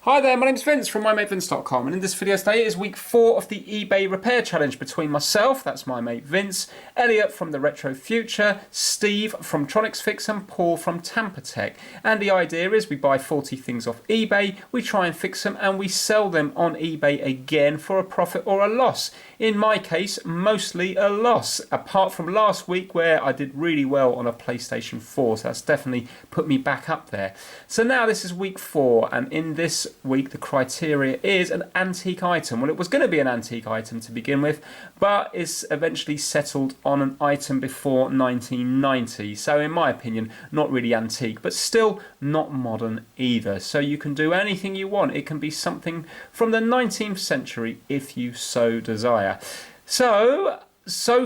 Hi there, my name's Vince from mymatevince.com, and in this video today is week 4 of the eBay repair challenge between myself, that's my mate Vince, Elliot from the Retro Future, Steve from Tronics Fix and Paul from Tamper Tech. And the idea is we buy 40 things off eBay, we try and fix them and we sell them on eBay again for a profit or a loss. In my case, mostly a loss, apart from last week where I did really well on a PlayStation 4, so that's definitely put me back up there. So now this is week 4, and in this week the criteria is an antique item. Well, it was going to be an antique item to begin with, but it's eventually settled on an item before 1990, so in my opinion not really antique, but still not modern either. So you can do anything you want. It can be something from the 19th century if you so desire. So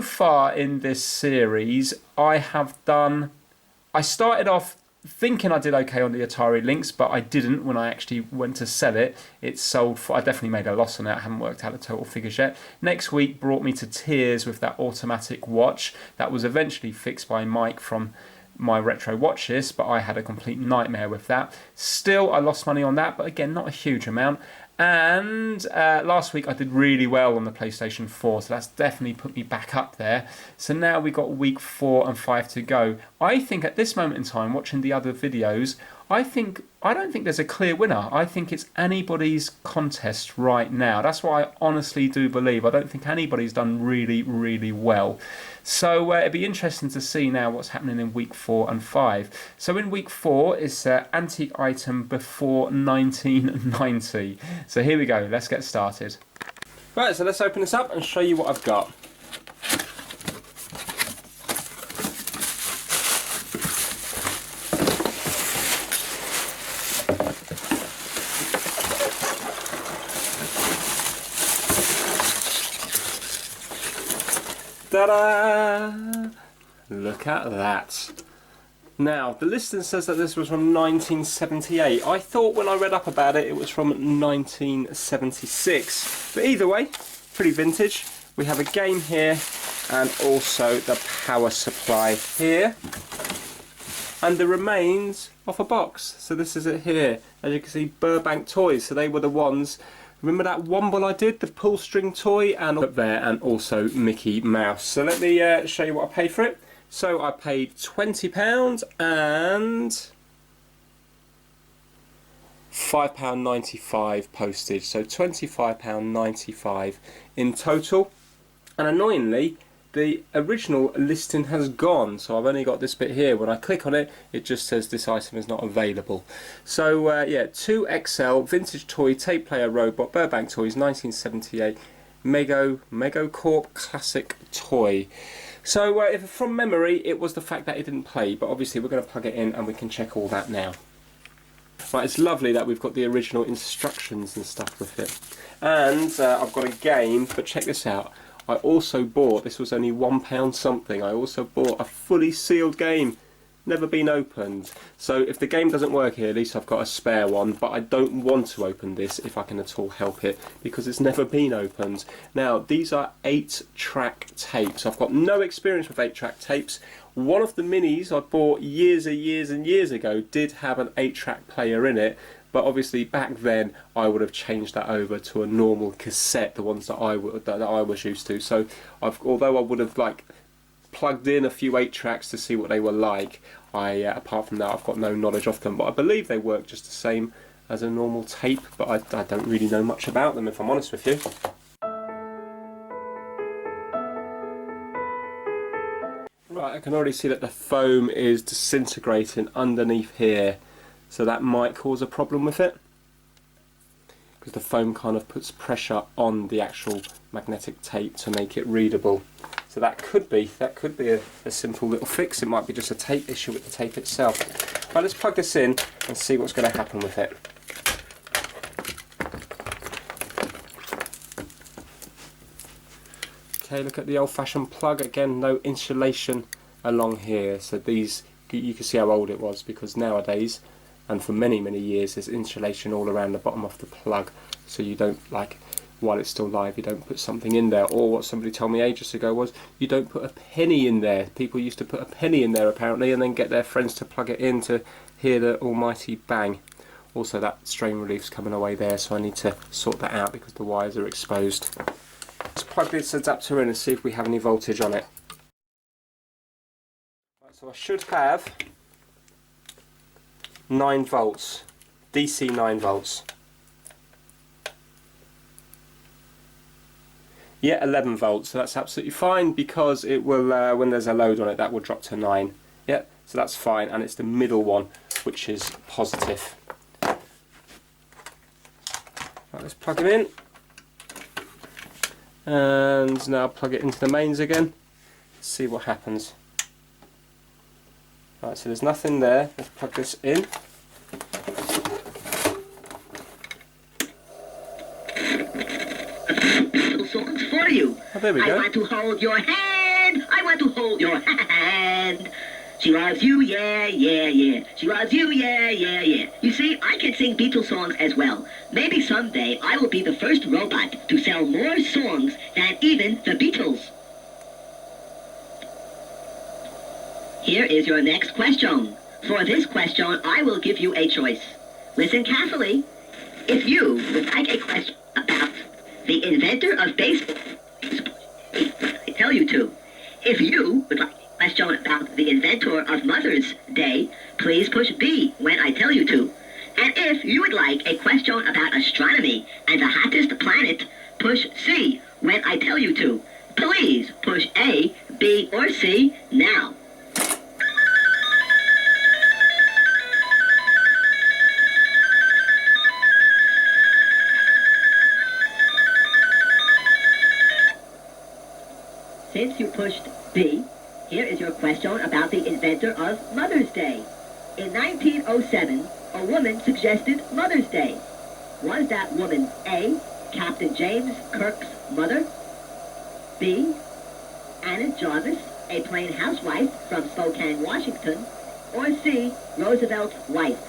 far in this series I started off thinking I did okay on the Atari Lynx, but I didn't when I actually went to sell it. It sold for, I definitely made a loss on it. I haven't worked out the total figures yet. Next week brought me to tears with that automatic watch that was eventually fixed by Mike from my Retro Watch List, but I had a complete nightmare with that. Still, I lost money on that, but again, not a huge amount. And last week I did really well on the PlayStation 4, so that's definitely put me back up there. So now we've got week 4 and 5 to go. I think at this moment in time, watching the other videos, I don't think there's a clear winner. I think it's anybody's contest right now. That's what I honestly do believe. I don't think anybody's done really well. So it'd be interesting to see now what's happening in week 4 and 5. So in week 4 is antique item before 1990. So here we go, let's get started. Right, so let's open this up and show you what I've got. Ta-da! Look at that. Now, the listing says that this was from 1978. I thought when I read up about it, it was from 1976. But either way, pretty vintage. We have a game here and also the power supply here. And the remains of a box. So this is it here. As you can see, Burbank Toys. So they were the ones. Remember that Womble I did, the pull string toy, and up there, and also Mickey Mouse. So let me show you what I paid for it. So I paid £20 and £5.95 postage. So £25.95 in total. And annoyingly, the original listing has gone, so I've only got this bit here. When I click on it, it just says this item is not available. So yeah, 2XL vintage toy tape player robot, Burbank Toys, 1978, Mego Corp classic toy. So if from memory, it was the fact that it didn't play, but obviously we're going to plug it in and we can check all that now. Right, it's lovely that we've got the original instructions and stuff with it. And I've got a game, but check this out. I also bought, this was only £1 something, I also bought a fully sealed game, never been opened. So if the game doesn't work here, at least I've got a spare one, but I don't want to open this if I can at all help it, because it's never been opened. Now, these are 8-track tapes. I've got no experience with 8-track tapes. One of the minis I bought years ago did have an 8-track player in it, but obviously back then I would have changed that over to a normal cassette, the ones that I was used to. So although I would have like plugged in a few 8-tracks to see what they were like, apart from that I've got no knowledge of them. But I believe they work just the same as a normal tape, but I don't really know much about them, if I'm honest with you. Right, I can already see that the foam is disintegrating underneath here. So that might cause a problem with it, because the foam kind of puts pressure on the actual magnetic tape to make it readable. So that could be a simple little fix. It might be just a tape issue with the tape itself. Right, let's plug this in and see what's going to happen with it. Okay, look at the old-fashioned plug. Again, no insulation along here. So these, you can see how old it was, because nowadays, and for many years, there's insulation all around the bottom of the plug, so you don't, like, while it's still live, you don't put something in there. Or what somebody told me ages ago was, you don't put a penny in there. People used to put a penny in there apparently, and then get their friends to plug it in to hear the almighty bang. Also that strain relief's coming away there, so I need to sort that out because the wires are exposed. Let's plug this adapter in and see if we have any voltage on it. Right, so I should have 9 volts, DC 9 volts. Yeah, 11 volts, so that's absolutely fine because it will, when there's a load on it, that will drop to 9. Yeah, so that's fine, and it's the middle one which is positive. Right, let's plug it in, and now plug it into the mains again. Let's see what happens. Right, so there's nothing there. Let's plug this in. Songs for you. Oh, there we go. I want to hold your hand. I want to hold your hand. She loves you, yeah, yeah, yeah. She loves you, yeah, yeah, yeah. You see, I can sing Beatles songs as well. Maybe someday I will be the first robot to sell more songs than even the Beatles. Here is your next question. For this question, I will give you a choice. Listen carefully. If you would like a question about the inventor of baseball, I tell you to. If you would like a question about the inventor of Mother's Day, please push B when I tell you to. And if you would like a question about astronomy and the hottest planet, push C when I tell you to. Please push A, B, or C now. Since you pushed B, here is your question about the inventor of Mother's Day. In 1907, a woman suggested Mother's Day. Was that woman A, Captain James Kirk's mother? B, Anna Jarvis, a plain housewife from Spokane, Washington? Or C, Roosevelt's wife?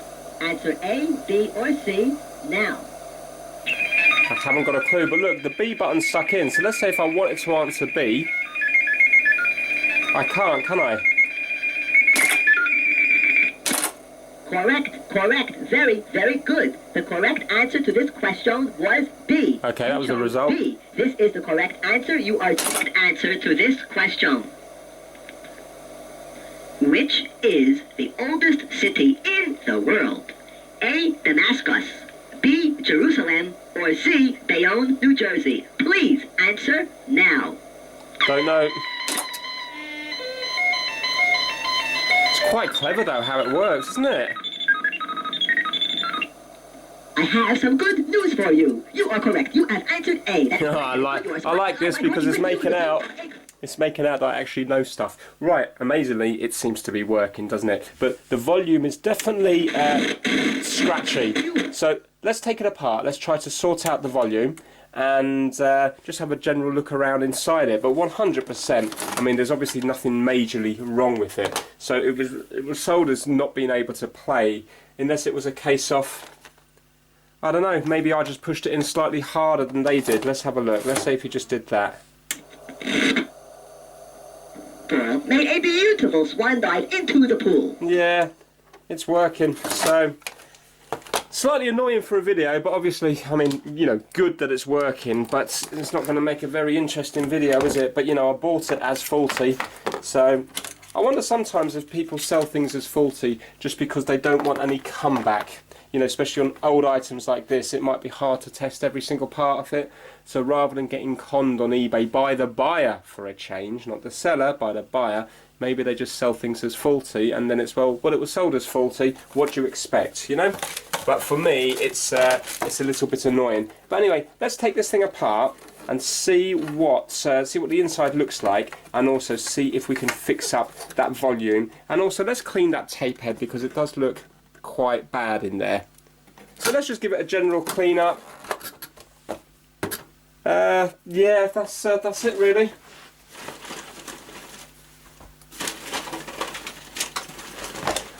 Answer A, B, or C now. I haven't got a clue, but look, the B button's stuck in, so let's say if I wanted to answer B, I can't, can I? Correct. Very, very good. The correct answer to this question was B. Okay, that was the result. B. This is the correct answer. You are correct answer to this question. Which is the oldest city in the world? A, Damascus, B, Jerusalem, or C, Bayonne, New Jersey? Please answer now. Don't know. It's quite clever though how it works, isn't it? I have some good news for you. You are correct. You have answered A. I like this because it's making out that I actually know stuff. Right, amazingly, it seems to be working, doesn't it? But the volume is definitely scratchy. So let's take it apart. Let's try to sort out the volume and just have a general look around inside it. But 100%, I mean, there's obviously nothing majorly wrong with it. So it was sold as not being able to play, unless it was a case of, I don't know, maybe I just pushed it in slightly harder than they did. Let's have a look. Let's say if you just did that. Girl made a beautiful swan dive into the pool. Yeah, it's working. So, slightly annoying for a video, but obviously, I mean, you know, good that it's working, but it's not going to make a very interesting video, is it? But, you know, I bought it as faulty, so I wonder sometimes if people sell things as faulty just because they don't want any comeback. You know, especially on old items like this, it might be hard to test every single part of it. So rather than getting conned on eBay by the buyer for a change, not the seller, by the buyer, maybe they just sell things as faulty, and then it's, well, it was sold as faulty, what do you expect, you know? But for me, it's a little bit annoying. But anyway, let's take this thing apart and see what the inside looks like, and also see if we can fix up that volume. And also, let's clean that tape head because it does look quite bad in there. So let's just give it a general clean up. Yeah, that's it really.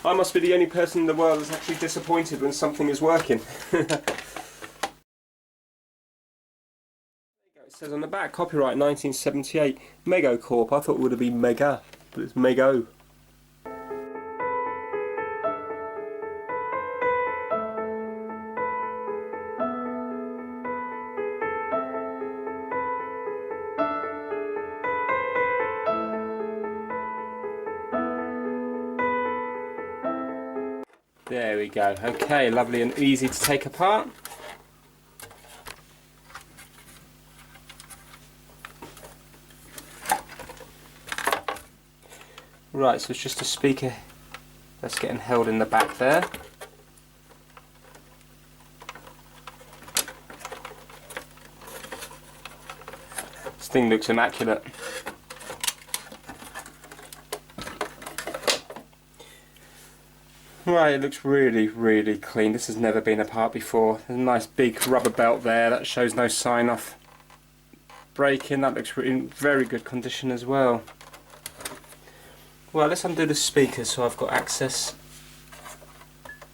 I must be the only person in the world that's actually disappointed when something is working. It says on the back, copyright 1978, Mego Corp. I thought it would have been Mega, but it's Mego. There we go. Okay, lovely and easy to take apart. Right, so it's just a speaker that's getting held in the back there. This thing looks immaculate. Right, it looks really, really clean. This has never been apart before. There's a nice big rubber belt there that shows no sign of breaking. That looks in very good condition as well. Well, let's undo the speaker so I've got access.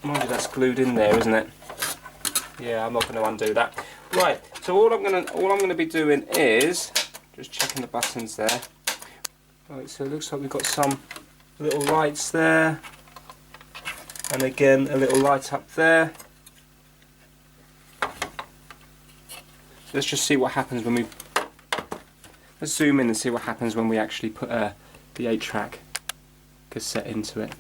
Mind you, that's glued in there, isn't it? Yeah, I'm not going to undo that. Right, so all I'm going to be doing is just checking the buttons there. Right, so it looks like we've got some little lights there. And again, a little light up there. So let's just see what happens when we... Let's zoom in and see what happens when we actually put the 8-track cassette into it.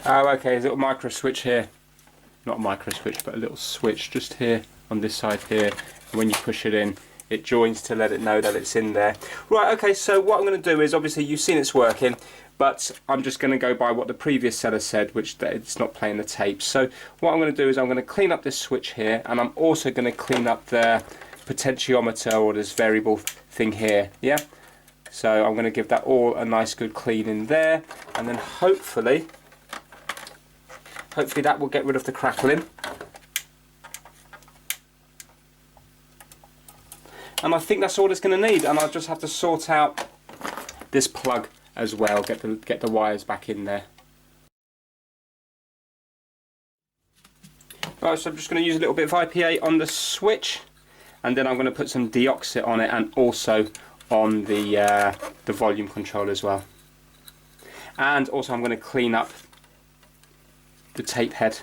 Oh, okay, there's a little micro switch here. Not a micro switch, but a little switch just here on this side here. And when you push it in, it joins to let it know that it's in there. Right, okay, so what I'm going to do is, obviously you've seen it's working, but I'm just going to go by what the previous seller said, which it's not playing the tape. So what I'm going to do is I'm going to clean up this switch here, and I'm also going to clean up the potentiometer, or this variable thing here, yeah? So I'm going to give that all a nice good clean in there, and then hopefully that will get rid of the crackling. And I think that's all it's going to need, and I'll just have to sort out this plug as well, get the wires back in there. Right, so I'm just going to use a little bit of IPA on the switch, and then I'm going to put some deoxit on it, and also on the volume control as well. And also I'm going to clean up the tape head.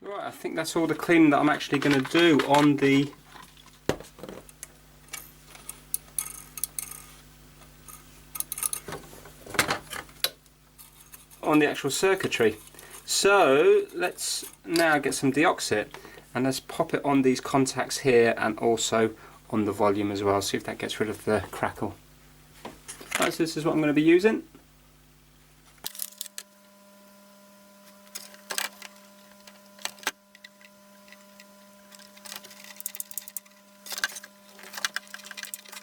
Right, I think that's all the cleaning that I'm actually going to do on the actual circuitry. So let's now get some deoxit, and let's pop it on these contacts here, and also on the volume as well, see if that gets rid of the crackle. Right, so this is what I'm going to be using.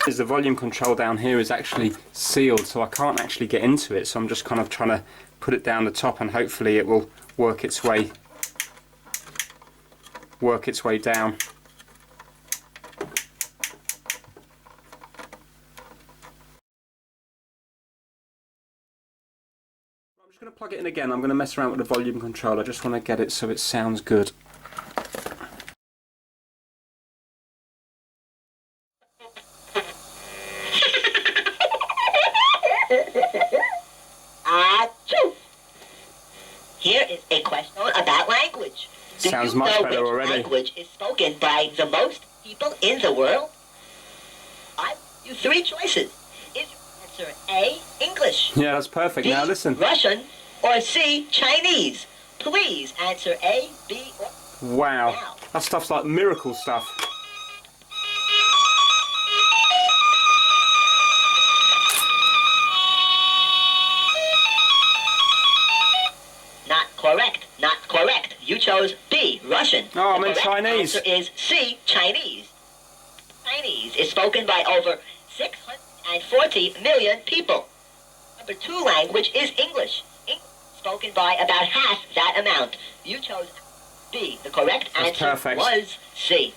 The volume control down here is actually sealed, so I can't actually get into it, so I'm just kind of trying to put it down the top, and hopefully it will work its way down. I'm just going to plug it in again. I'm going to mess around with the volume control. I just want to get it so it sounds good. Here is a question about language. Sounds much better already. Language is spoken by the most people in the world? I give you 3 choices. Is your answer A, English? Yeah, that's perfect. B, Now listen. Russian, or C, Chinese? Please answer A, B, or... Wow. Now. That stuff's like miracle stuff. Not correct. You chose B, Russian. Oh, I'm in The correct Chinese. answer is C, Chinese. Chinese is spoken by over 640 million people. number 2 language is English. English spoken by about half that amount. You chose B. The correct answer perfect. was C.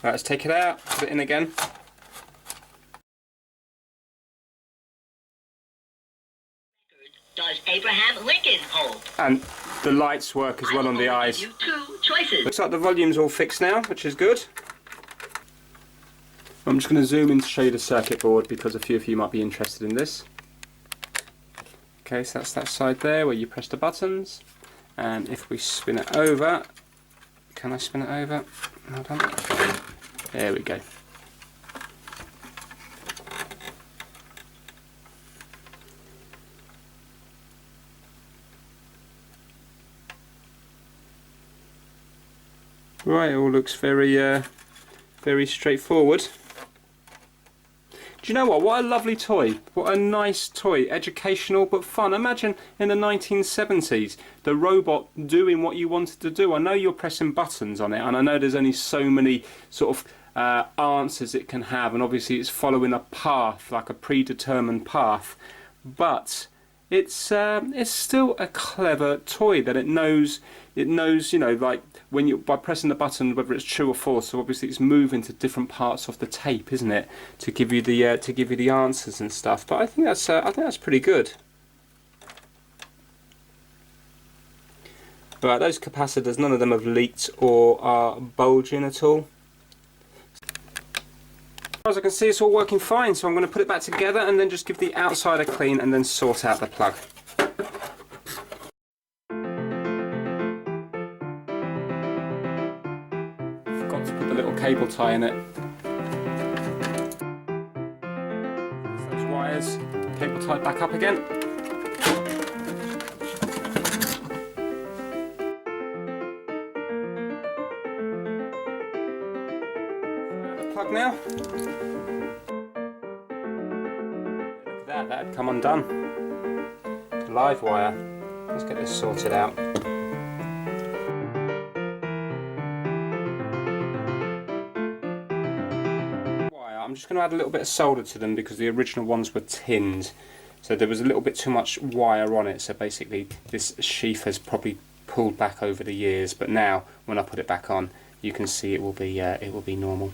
Right, let's take it out, put it in again. Does Abraham Lincoln hold? And the lights work as well on the eyes. Give you 2 choices. Looks like the volume's all fixed now, which is good. I'm just going to zoom in to show you the circuit board because a few of you might be interested in this. Okay, so that's that side there where you press the buttons. And if we spin it over, can I spin it over? Hold on. There we go. Right, it all looks very, very straightforward. Do you know what? What a lovely toy. What a nice toy. Educational but fun. Imagine in the 1970s, the robot doing what you wanted to do. I know you're pressing buttons on it, and I know there's only so many sort of answers it can have, and obviously it's following a path, like a predetermined path. But it's still a clever toy that it knows, you know, like when you, by pressing the button, whether it's true or false. So obviously it's moving to different parts of the tape, isn't it, to give you the answers and stuff. But I think that's pretty good. Right, those capacitors, none of them have leaked or are bulging at all. As I can see, it's all working fine, so I'm going to put it back together and then just give the outside a clean and then sort out the plug. Forgot to put the little cable tie in it. Those wires, cable tied back up again. The plug now. Look at that, that had come undone. The live wire. Let's get this sorted out. I'm just going to add a little bit of solder to them because the original ones were tinned, so there was a little bit too much wire on it. So basically this sheath has probably pulled back over the years, but now when I put it back on, you can see it will be normal.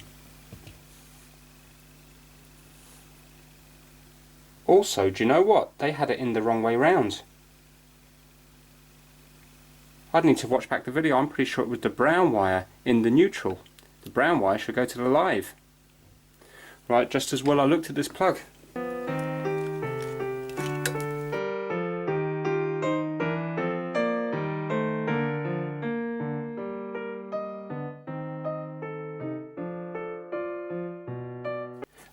Also, do you know what? They had it in the wrong way round. I'd need to watch back the video. I'm pretty sure it was the brown wire in the neutral. The brown wire should go to the live. Right, just as well I looked at this plug.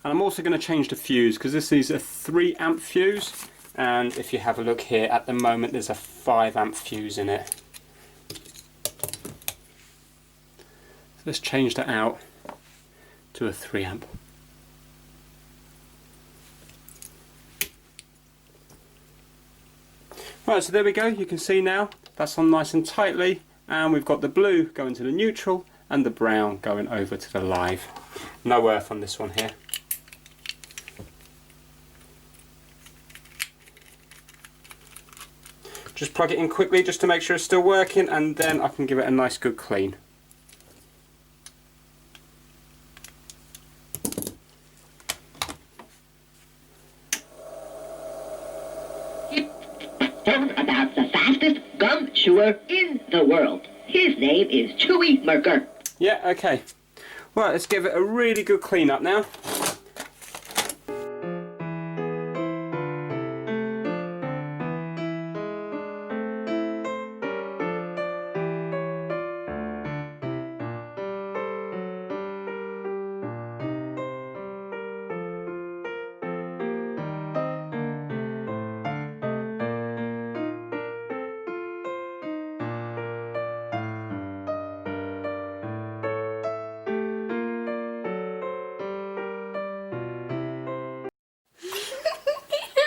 And I'm also going to change the fuse because this is a 3 amp fuse, and if you have a look here at the moment there's a 5 amp fuse in it. So let's change that out to a 3 amp. Right, so there we go, you can see now that's on nice and tightly, and we've got the blue going to the neutral and the brown going over to the live. No earth on this one here. Just plug it in quickly just to make sure it's still working, and then I can give it a nice good clean. About the fastest gum chewer in the world. His name is Chewy Merker. Yeah, okay. Right, let's give it a really good clean up now.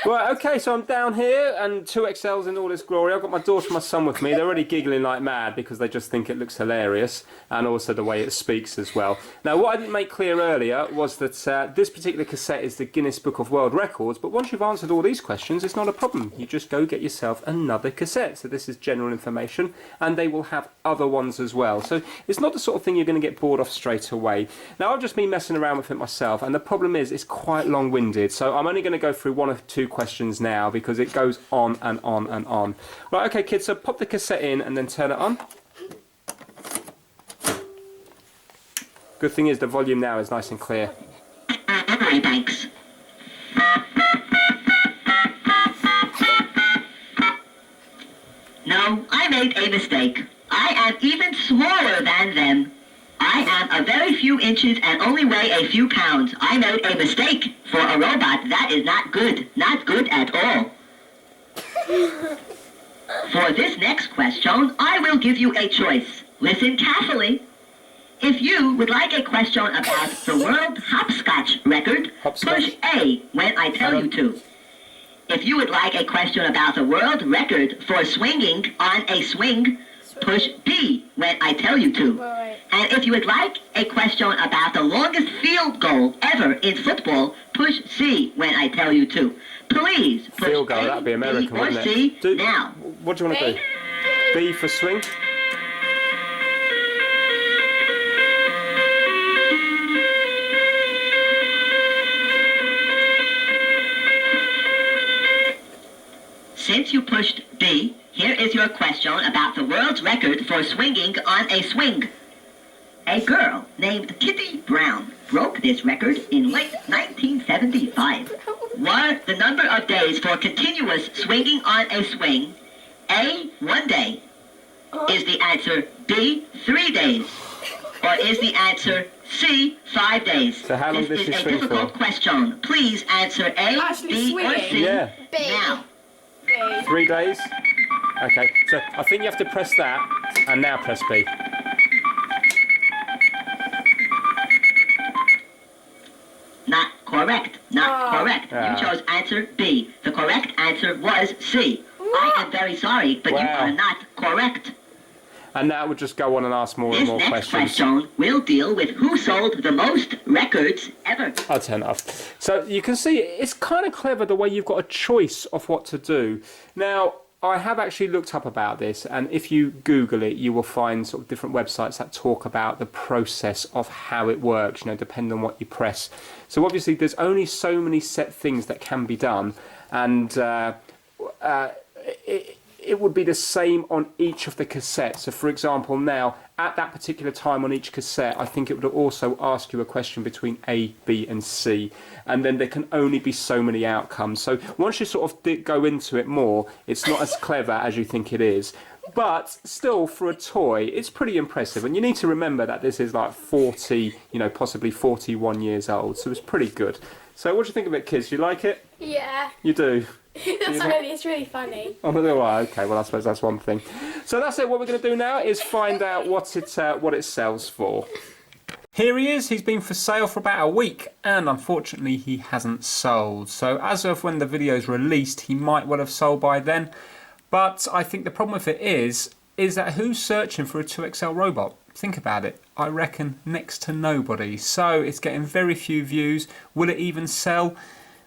Right, okay, so I'm down here and 2XL's in all its glory. I've got my daughter and my son with me. They're already giggling like mad because they just think it looks hilarious, and also the way it speaks as well. Now, what I didn't make clear earlier was that this particular cassette is the Guinness Book of World Records, but once you've answered all these questions, it's not a problem. You just go get yourself another cassette. So this is general information, and they will have other ones as well. So it's not the sort of thing you're going to get bored of straight away. Now, I've just been messing around with it myself, and the problem is it's quite long-winded, so I'm only going to go through one or two questions now because it goes on and on and on. Right, okay kids, so pop the cassette in and then turn it on. Good thing is the volume now is nice and clear. Thanks. No, I made a mistake. I am even smaller than them. I am a very few inches and only weigh a few pounds. I made a mistake. For a robot, that is not good. Not good at all. For this next question, I will give you a choice. Listen carefully. If you would like a question about the world hopscotch record, push A when I tell you to. If you would like a question about the world record for swinging on a swing, push B when I tell you to. And if you would like a question about the longest field goal ever in football, push C when I tell you to. Please push Field goal, A, that'd be American, B, or wouldn't C it? now. What do you want to do? B for swing? Since you pushed B, here is your question about the world's record for swinging on a swing. A girl named Kitty Brown broke this record in late 1975. What the number of days for continuous swinging on a swing? A, 1 day. Is the answer B, 3 days? Or is the answer C, 5 days? So how long does she This is a swing difficult for? question. Please answer A, B, or C Yeah. now. 3 days? Okay, so I think you have to press that and now press B. Not correct. Not correct. Ah. You chose answer B. The correct answer was C. I am very sorry, but you Wow. are not correct. And now we'll just go on and ask more and This more next questions. question will deal with who sold the most records ever. I'll turn it off. So you can see it's kind of clever the way you've got a choice of what to do. Now, I have actually looked up about this, and if you Google it, you will find sort of different websites that talk about the process of how it works, you know, depending on what you press. So obviously there's only so many set things that can be done, and it would be the same on each of the cassettes. So for example, now at that particular time on each cassette, I think it would also ask you a question between A, B and C, and then there can only be so many outcomes. So once you sort of go into it more, it's not as clever as you think it is, but still for a toy it's pretty impressive. And you need to remember that this is like 40, you know, possibly 41 years old, so it's pretty good. So what do you think of it, kids? You like it? Yeah. You do? It's really funny. Oh, right, okay, well I suppose that's one thing. So that's it. What we're going to do now is find out what it sells for. Here he is. He's been for sale for about a week, and unfortunately he hasn't sold. So as of when the video is released, he might well have sold by then. But I think the problem with it is that who's searching for a 2XL robot? Think about it. I reckon next to nobody. So it's getting very few views. Will it even sell?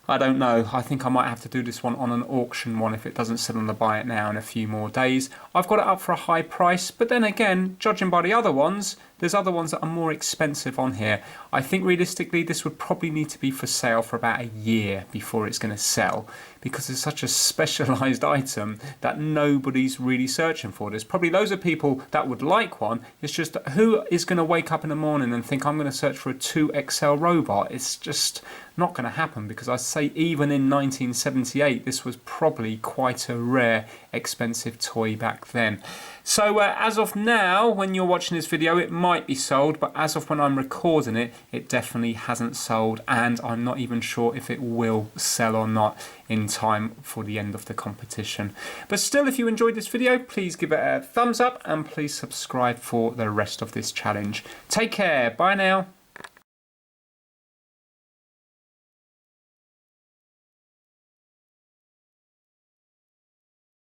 I don't know. I think I might have to do this one on an auction one if it doesn't sell on the Buy It Now in a few more days. I've got it up for a high price, but then again, judging by the other ones, there's other ones that are more expensive on here. I think realistically this would probably need to be for sale for about a year before it's going to sell, because it's such a specialised item that nobody's really searching for. There's probably loads of people that would like one. It's just that who is going to wake up in the morning and think I'm going to search for a 2XL robot? It's just not going to happen, because I say even in 1978 this was probably quite a rare, expensive toy back then. So as of now, when you're watching this video, it might be sold, but as of when I'm recording it, it definitely hasn't sold, and I'm not even sure if it will sell or not in time for the end of the competition. But still, if you enjoyed this video, please give it a thumbs up and please subscribe for the rest of this challenge. Take care, bye now.